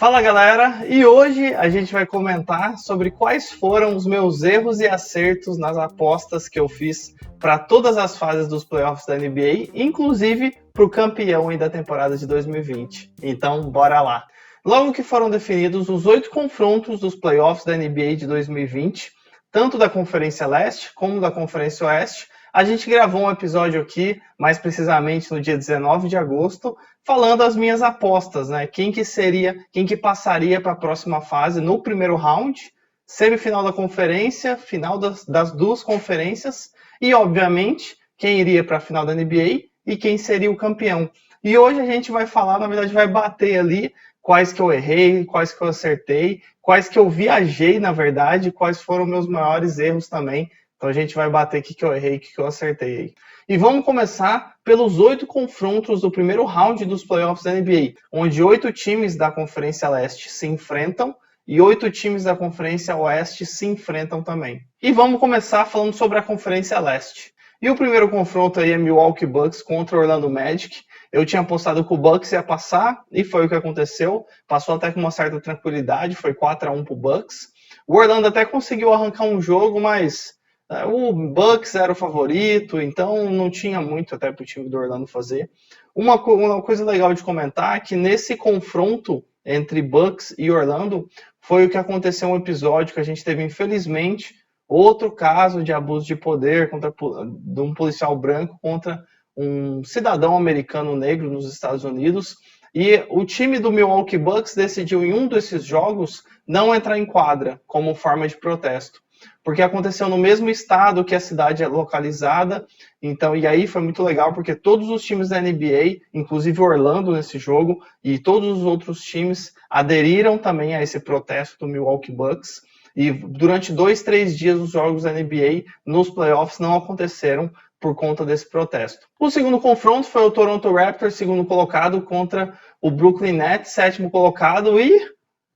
Fala galera, e hoje a gente vai comentar sobre quais foram os meus erros e acertos nas apostas que eu fiz para todas as fases dos playoffs da NBA, inclusive para o campeão da temporada de 2020. Então, bora lá! Logo que foram definidos os 8 confrontos dos playoffs da NBA de 2020, tanto da Conferência Leste como da Conferência Oeste, a gente gravou um episódio aqui, mais precisamente no dia 19 de agosto, falando as minhas apostas, né? Quem que passaria para a próxima fase no primeiro round, semifinal da conferência, final das duas conferências e, obviamente, quem iria para a final da NBA e quem seria o campeão. E hoje a gente vai falar, na verdade, vai bater ali quais que eu errei, quais que eu acertei, quais que eu viajei, na verdade, quais foram meus maiores erros também. Então a gente vai bater o que eu errei, o que eu acertei aí. E vamos começar pelos 8 confrontos do primeiro round dos playoffs da NBA, onde 8 times da Conferência Leste se enfrentam e 8 times da Conferência Oeste se enfrentam também. E vamos começar falando sobre a Conferência Leste. E o primeiro confronto aí é Milwaukee Bucks contra Orlando Magic. Eu tinha apostado que o Bucks ia passar e foi o que aconteceu. Passou até com uma certa tranquilidade, foi 4-1 pro Bucks. O Orlando até conseguiu arrancar um jogo, mas o Bucks era o favorito, então não tinha muito até para o time do Orlando fazer. Uma coisa legal de comentar é que nesse confronto entre Bucks e Orlando foi o que aconteceu um episódio que a gente teve, infelizmente, outro caso de abuso de poder de um policial branco contra um cidadão americano negro nos Estados Unidos. E o time do Milwaukee Bucks decidiu em um desses jogos não entrar em quadra como forma de protesto, porque aconteceu no mesmo estado que a cidade é localizada. Então, e aí foi muito legal, porque todos os times da NBA, inclusive Orlando nesse jogo, e todos os outros times aderiram também a esse protesto do Milwaukee Bucks. E durante 2-3 dias os jogos da NBA nos playoffs não aconteceram por conta desse protesto. O segundo confronto foi o Toronto Raptors, segundo colocado, contra o Brooklyn Nets, sétimo colocado, e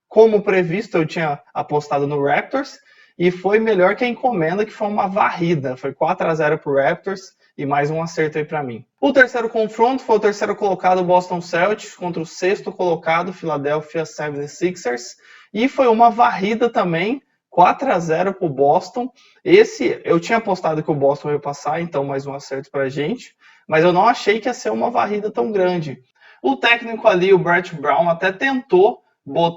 como previsto eu tinha apostado no Raptors, e foi melhor que a encomenda, que foi uma varrida. Foi 4-0 para o Raptors e mais um acerto aí para mim. O terceiro confronto foi o terceiro colocado Boston Celtics contra o sexto colocado Philadelphia 76ers. E foi uma varrida também, 4-0 para o Boston. Esse eu tinha apostado que o Boston ia passar, então mais um acerto para a gente. Mas eu não achei que ia ser uma varrida tão grande. O técnico ali, o Brett Brown, até tentou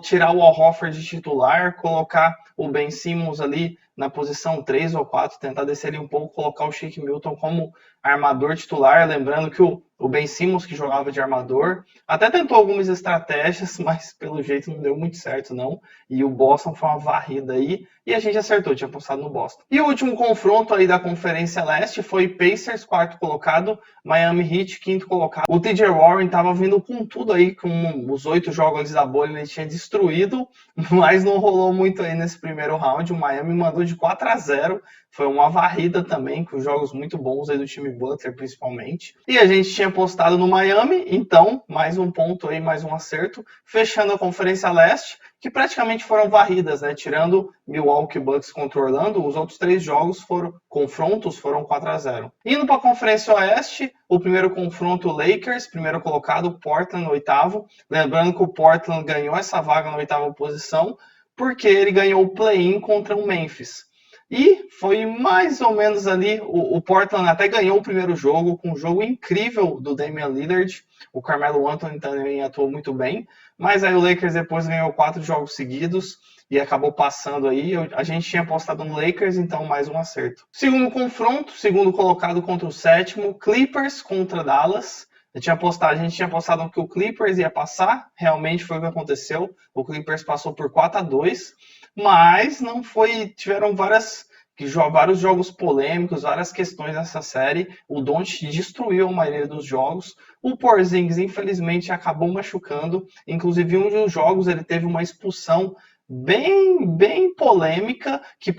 tirar o Al Horford de titular, colocar o Ben Simmons ali na posição 3 ou 4, tentar descer ele um pouco, colocar o Shake Milton como armador titular, lembrando que o Ben Simmons que jogava de armador, até tentou algumas estratégias, mas pelo jeito não deu muito certo não, e o Boston foi uma varrida aí, e a gente acertou, tinha apostado no Boston. E o último confronto aí da Conferência Leste foi Pacers, quarto colocado, Miami Heat, quinto colocado. O TJ Warren tava vindo com tudo aí, com os 8 jogos da bolha, ele tinha destruído, mas não rolou muito aí nesse primeiro round. O Miami mandou de 4-0, foi uma varrida também, com jogos muito bons aí do time Butler, principalmente. E a gente tinha apostado no Miami, então, mais um ponto aí, mais um acerto, fechando a Conferência Leste, que praticamente foram varridas, né? Tirando Milwaukee Bucks contra Orlando, os outros 3 jogos confrontos foram 4-0. Indo para a Conferência Oeste, o primeiro confronto Lakers, primeiro colocado, Portland, oitavo. Lembrando que o Portland ganhou essa vaga na oitava posição, porque ele ganhou o play-in contra o Memphis. E foi mais ou menos ali, o Portland até ganhou o primeiro jogo, com um jogo incrível do Damian Lillard. O Carmelo Anthony também atuou muito bem, mas aí o Lakers depois ganhou 4 jogos seguidos e acabou passando aí. A gente tinha apostado no Lakers, então mais um acerto. Segundo confronto, segundo colocado contra o sétimo, Clippers contra Dallas. A gente tinha apostado que o Clippers ia passar, realmente foi o que aconteceu. O Clippers passou por 4-2, mas não foi. Tiveram vários jogos polêmicos, várias questões nessa série. O Doncic destruiu a maioria dos jogos. O Porzingis, infelizmente, acabou machucando. Inclusive, um dos jogos ele teve uma expulsão bem polêmica que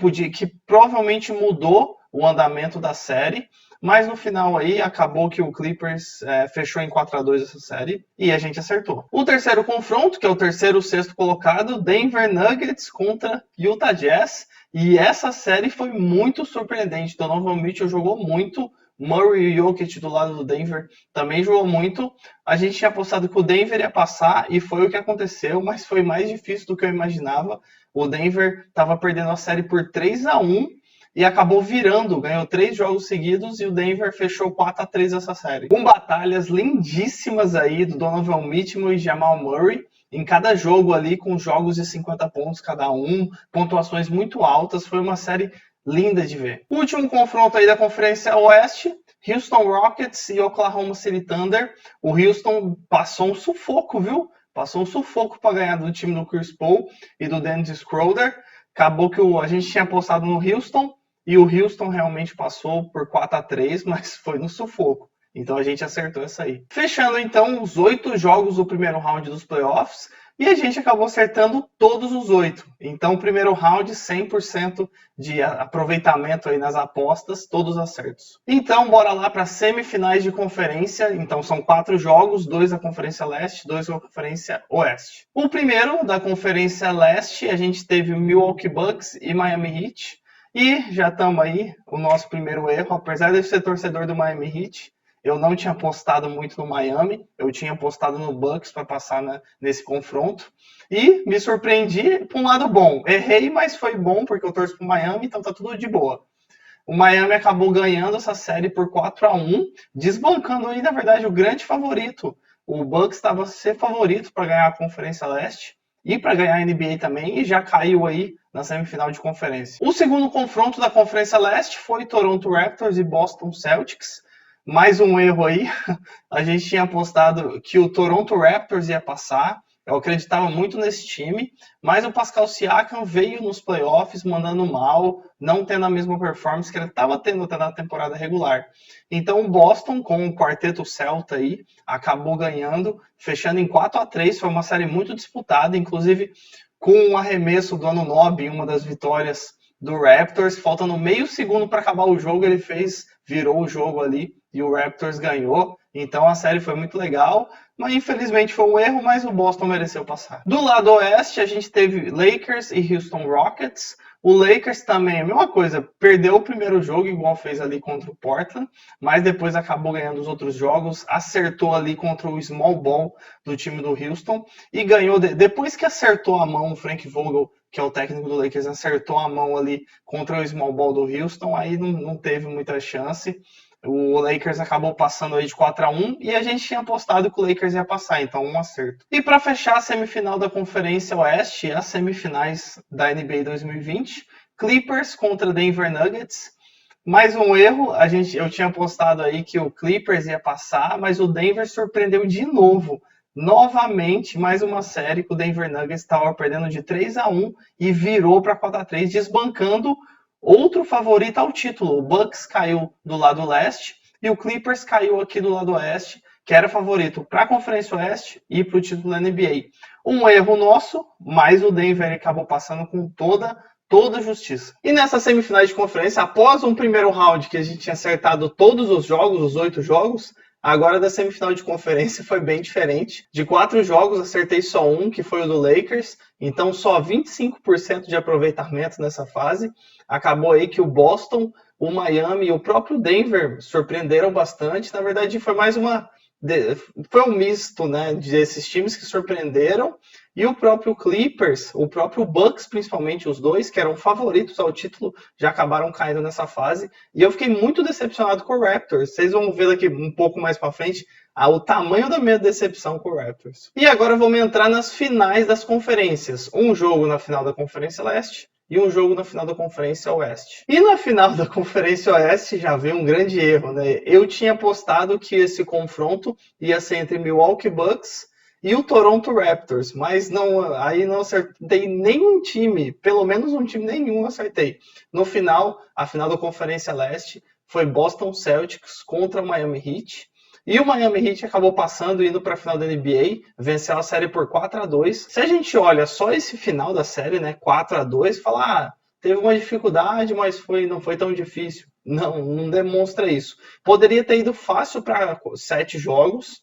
provavelmente mudou o andamento da série. Mas no final aí, acabou que o Clippers fechou em 4-2 essa série e a gente acertou. O terceiro confronto, que é o terceiro sexto colocado, Denver Nuggets contra Utah Jazz. E essa série foi muito surpreendente. Donovan Mitchell jogou muito, Murray e Jokic do lado do Denver também jogou muito. A gente tinha apostado que o Denver ia passar e foi o que aconteceu, mas foi mais difícil do que eu imaginava. O Denver estava perdendo a série por 3-1 e acabou virando, ganhou 3 jogos seguidos e o Denver fechou 4-3 essa série. Com batalhas lindíssimas aí do Donovan Mitchell e Jamal Murray, em cada jogo ali com jogos de 50 pontos cada um, pontuações muito altas, foi uma série linda de ver. O último confronto aí da Conferência Oeste, Houston Rockets e Oklahoma City Thunder. O Houston passou um sufoco, viu? Passou um sufoco para ganhar do time do Chris Paul e do Dennis Schroeder. Acabou que a gente tinha apostado no Houston e o Houston realmente passou por 4-3, mas foi no sufoco. Então a gente acertou essa aí. Fechando então os 8 jogos do primeiro round dos playoffs e a gente acabou acertando todos os 8. Então o primeiro round 100% de aproveitamento aí nas apostas, todos acertos. Então bora lá para semifinais de conferência. Então são 4 jogos, 2 da Conferência Leste, 2 da Conferência Oeste. O primeiro da Conferência Leste a gente teve Milwaukee Bucks e Miami Heat. E já estamos aí, o nosso primeiro erro, apesar de eu ser torcedor do Miami Heat, eu não tinha apostado muito no Miami, eu tinha apostado no Bucks para passar nesse confronto. E me surpreendi por um lado bom. Errei, mas foi bom porque eu torço para o Miami, então tá tudo de boa. O Miami acabou ganhando essa série por 4-1, desbancando aí, na verdade, o grande favorito. O Bucks estava a ser favorito para ganhar a Conferência Leste e para ganhar a NBA também, e já caiu aí na semifinal de conferência. O segundo confronto da Conferência Leste foi Toronto Raptors e Boston Celtics. Mais um erro aí, a gente tinha apostado que o Toronto Raptors ia passar, eu acreditava muito nesse time, mas o Pascal Siakam veio nos playoffs mandando mal, não tendo a mesma performance que ele estava tendo até na temporada regular. Então o Boston, com o quarteto Celta aí, acabou ganhando, fechando em 4-3, foi uma série muito disputada, inclusive com um arremesso do Anunoby, uma das vitórias do Raptors, faltando meio segundo para acabar o jogo, ele virou o jogo ali e o Raptors ganhou. Então a série foi muito legal, mas infelizmente foi um erro, mas o Boston mereceu passar. Do lado oeste, a gente teve Lakers e Houston Rockets. O Lakers também, a mesma coisa, perdeu o primeiro jogo, igual fez ali contra o Portland, mas depois acabou ganhando os outros jogos, acertou ali contra o small ball do time do Houston e ganhou. Depois que acertou a mão o Frank Vogel, que é o técnico do Lakers, acertou a mão ali contra o small ball do Houston, aí não teve muita chance. O Lakers acabou passando aí de 4-1 e a gente tinha apostado que o Lakers ia passar, então um acerto. E para fechar a semifinal da Conferência Oeste, as semifinais da NBA 2020, Clippers contra Denver Nuggets. Mais um erro, eu tinha apostado aí que o Clippers ia passar, mas o Denver surpreendeu de novo. Novamente, mais uma série que o Denver Nuggets estava perdendo de 3-1 e virou para 4-3, desbancando outro favorito ao título. O Bucks caiu do lado leste e o Clippers caiu aqui do lado oeste, que era favorito para a Conferência Oeste e para o título da NBA. Um erro nosso, mas o Denver acabou passando com toda a justiça. E nessa semifinal de conferência, após um primeiro round que a gente tinha acertado todos os jogos, os 8 jogos, agora da semifinal de conferência foi bem diferente. De 4 jogos, acertei só um, que foi o do Lakers. Então, só 25% de aproveitamento nessa fase. Acabou aí que o Boston, o Miami e o próprio Denver surpreenderam bastante. Na verdade, foi um misto, né, desses times que surpreenderam. E o próprio Clippers, o próprio Bucks, principalmente, os dois, que eram favoritos ao título, já acabaram caindo nessa fase. E eu fiquei muito decepcionado com o Raptors. Vocês vão ver daqui um pouco mais para frente o tamanho da minha decepção com o Raptors. E agora vamos entrar nas finais das conferências. Um jogo na final da Conferência Leste e um jogo na final da Conferência Oeste. E na final da Conferência Oeste já veio um grande erro, né? Eu tinha apostado que esse confronto ia ser entre Milwaukee Bucks e o Toronto Raptors, mas aí não acertei nenhum time, pelo menos um time nenhum acertei. No final, a final da Conferência Leste foi Boston Celtics contra o Miami Heat. E o Miami Heat acabou passando, indo para a final da NBA, venceu a série por 4-2. Se a gente olha só esse final da série, né, 4-2, fala, teve uma dificuldade, mas não foi tão difícil. Não demonstra isso. Poderia ter ido fácil para 7 jogos,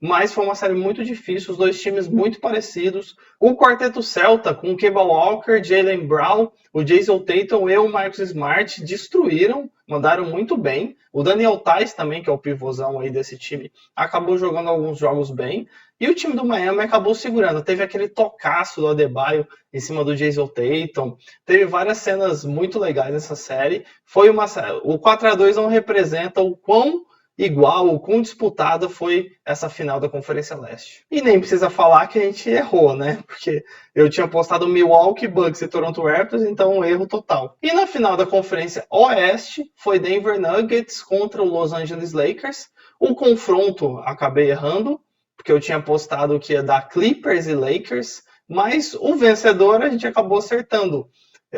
mas foi uma série muito difícil, os dois times muito parecidos. O quarteto celta, com o Kemba Walker, Jaylen Brown, o Jason Tatum e o Marcus Smart, destruíram, mandaram muito bem. O Daniel Theis também, que é o pivôzão aí desse time, acabou jogando alguns jogos bem. E o time do Miami acabou segurando. Teve aquele tocaço do Adebayo em cima do Jason Tatum. Teve várias cenas muito legais nessa série. O 4-2 não representa o quão igual, o quão disputada foi essa final da Conferência Leste. E nem precisa falar que a gente errou, né? Porque eu tinha postado Milwaukee Bucks e Toronto Raptors, então um erro total. E na final da Conferência Oeste foi Denver Nuggets contra o Los Angeles Lakers. O confronto acabei errando, porque eu tinha postado que ia dar Clippers e Lakers, mas o vencedor a gente acabou acertando.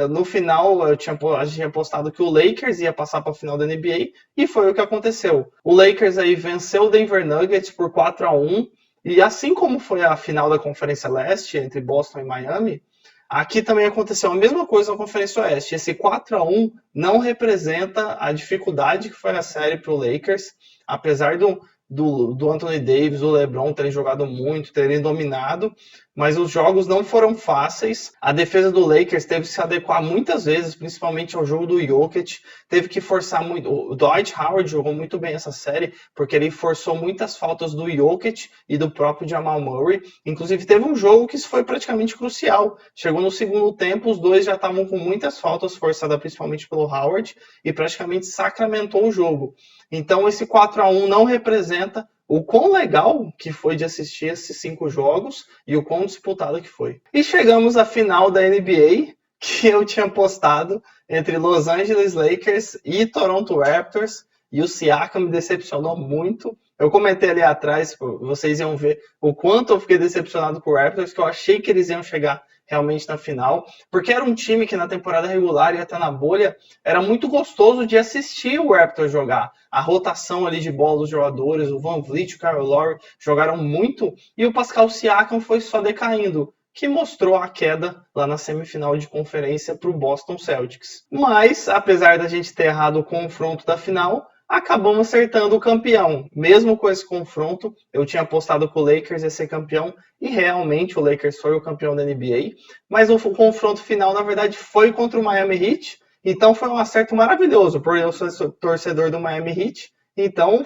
No final, a gente tinha postado que o Lakers ia passar para a final da NBA, e foi o que aconteceu. O Lakers aí venceu o Denver Nuggets por 4-1, e assim como foi a final da Conferência Leste, entre Boston e Miami, aqui também aconteceu a mesma coisa na Conferência Oeste. Esse 4-1 não representa a dificuldade que foi a série para o Lakers, apesar do Anthony Davis, do LeBron terem jogado muito, terem dominado, mas os jogos não foram fáceis. A defesa do Lakers teve que se adequar muitas vezes, principalmente ao jogo do Jokic, teve que forçar muito. O Dwight Howard jogou muito bem essa série, porque ele forçou muitas faltas do Jokic e do próprio Jamal Murray. Inclusive, teve um jogo que isso foi praticamente crucial. Chegou no segundo tempo, os dois já estavam com muitas faltas forçadas, principalmente pelo Howard, e praticamente sacramentou o jogo. Então, esse 4-1 não representa o quão legal que foi de assistir esses 5 jogos e o quão disputado que foi. E chegamos à final da NBA, que eu tinha postado entre Los Angeles Lakers e Toronto Raptors, e o Siakam me decepcionou muito. Eu comentei ali atrás, vocês iam ver o quanto eu fiquei decepcionado com o Raptors, que eu achei que eles iam chegar realmente na final, porque era um time que na temporada regular e até na bolha era muito gostoso de assistir o Raptors jogar. A rotação ali de bola dos jogadores, o Van Vliet, o Kyle Lowry jogaram muito, e o Pascal Siakam foi só decaindo, que mostrou a queda lá na semifinal de conferência para o Boston Celtics. Mas, apesar da gente ter errado o confronto da final, acabamos acertando o campeão. Mesmo com esse confronto, eu tinha apostado que o Lakers ia ser campeão, e realmente o Lakers foi o campeão da NBA, mas o confronto final, na verdade, foi contra o Miami Heat, então foi um acerto maravilhoso, por eu ser torcedor do Miami Heat, então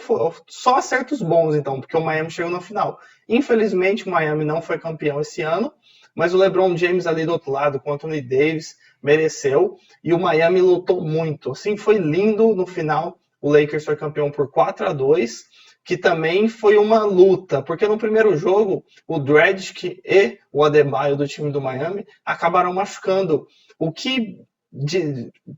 só acertos bons, então, porque o Miami chegou na final. Infelizmente, o Miami não foi campeão esse ano, mas o LeBron James ali do outro lado, com o Anthony Davis, mereceu, e o Miami lutou muito. Assim, foi lindo no final. O Lakers foi campeão por 4-2, que também foi uma luta, porque no primeiro jogo, o Dragic e o Adebayo do time do Miami acabaram machucando, o que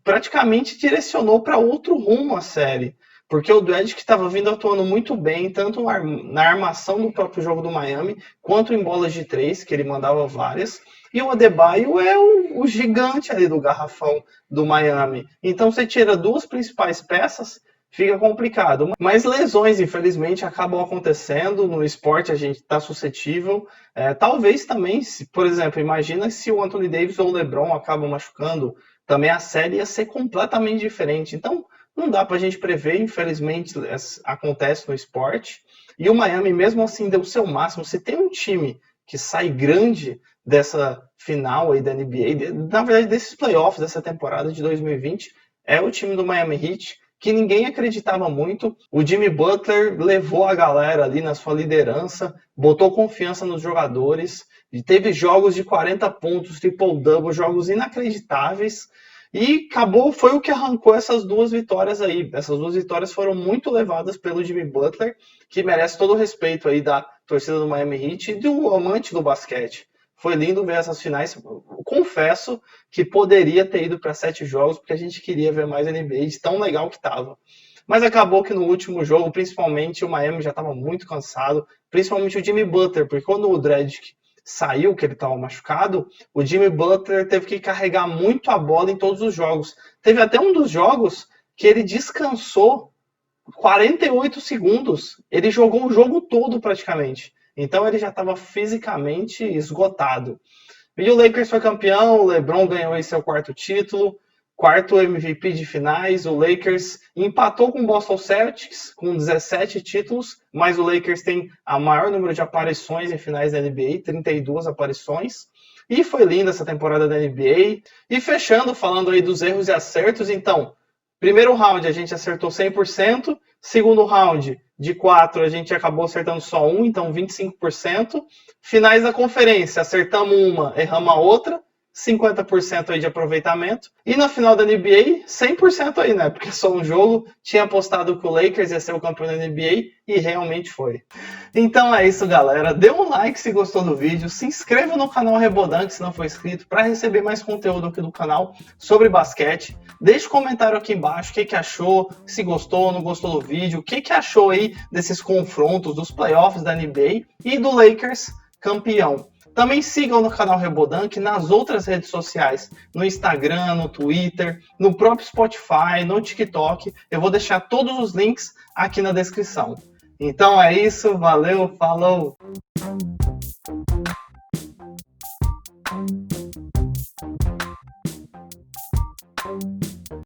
praticamente direcionou para outro rumo a série, porque o Dragic estava vindo atuando muito bem, tanto na armação do próprio jogo do Miami, quanto em bolas de 3, que ele mandava várias, e o Adebayo é o gigante ali do garrafão do Miami. Então você tira duas principais peças, fica complicado. Mas lesões, infelizmente, acabam acontecendo. No esporte a gente está suscetível. Talvez também, por exemplo, imagina se o Anthony Davis ou o LeBron acabam machucando, também a série ia ser completamente diferente. Então, não dá para a gente prever, infelizmente, acontece no esporte. E o Miami, mesmo assim, deu o seu máximo. Se tem um time que sai grande dessa final aí da NBA, na verdade, desses playoffs, dessa temporada de 2020, é o time do Miami Heat, que ninguém acreditava muito. O Jimmy Butler levou a galera ali na sua liderança, botou confiança nos jogadores, e teve jogos de 40 pontos, triple-double, jogos inacreditáveis, e acabou, foi o que arrancou essas duas vitórias aí. Essas duas vitórias foram muito levadas pelo Jimmy Butler, que merece todo o respeito aí da torcida do Miami Heat e do amante do basquete. Foi lindo ver essas finais. Confesso que poderia ter ido para 7 jogos, porque a gente queria ver mais NBA, de tão legal que estava. Mas acabou que no último jogo, principalmente, o Miami já estava muito cansado, principalmente o Jimmy Butler, porque quando o Dragic saiu, que ele estava machucado, o Jimmy Butler teve que carregar muito a bola em todos os jogos. Teve até um dos jogos que ele descansou 48 segundos. Ele jogou o jogo todo praticamente. Então ele já estava fisicamente esgotado. E o Lakers foi campeão, o LeBron ganhou aí seu 4º título, quarto MVP de finais. O Lakers empatou com o Boston Celtics com 17 títulos, mas o Lakers tem a maior número de aparições em finais da NBA, 32 aparições. E foi linda essa temporada da NBA. E fechando, falando aí dos erros e acertos, então, primeiro round a gente acertou 100%, segundo round de 4 a gente acabou acertando só 1, então 25%. Finais da conferência, acertamos uma, erramos a outra, 50% aí de aproveitamento. E na final da NBA, 100% aí, né? Porque só um jogo, tinha apostado que o Lakers ia ser o campeão da NBA e realmente foi. Então é isso, galera. Dê um like se gostou do vídeo, se inscreva no canal Rebodunk se não for inscrito, para receber mais conteúdo aqui do canal sobre basquete. Deixe um comentário aqui embaixo, o que achou, se gostou ou não gostou do vídeo, o que achou aí desses confrontos, dos playoffs da NBA e do Lakers campeão. Também sigam no canal Rebodunk nas outras redes sociais, no Instagram, no Twitter, no próprio Spotify, no TikTok. Eu vou deixar todos os links aqui na descrição. Então é isso, valeu, falou!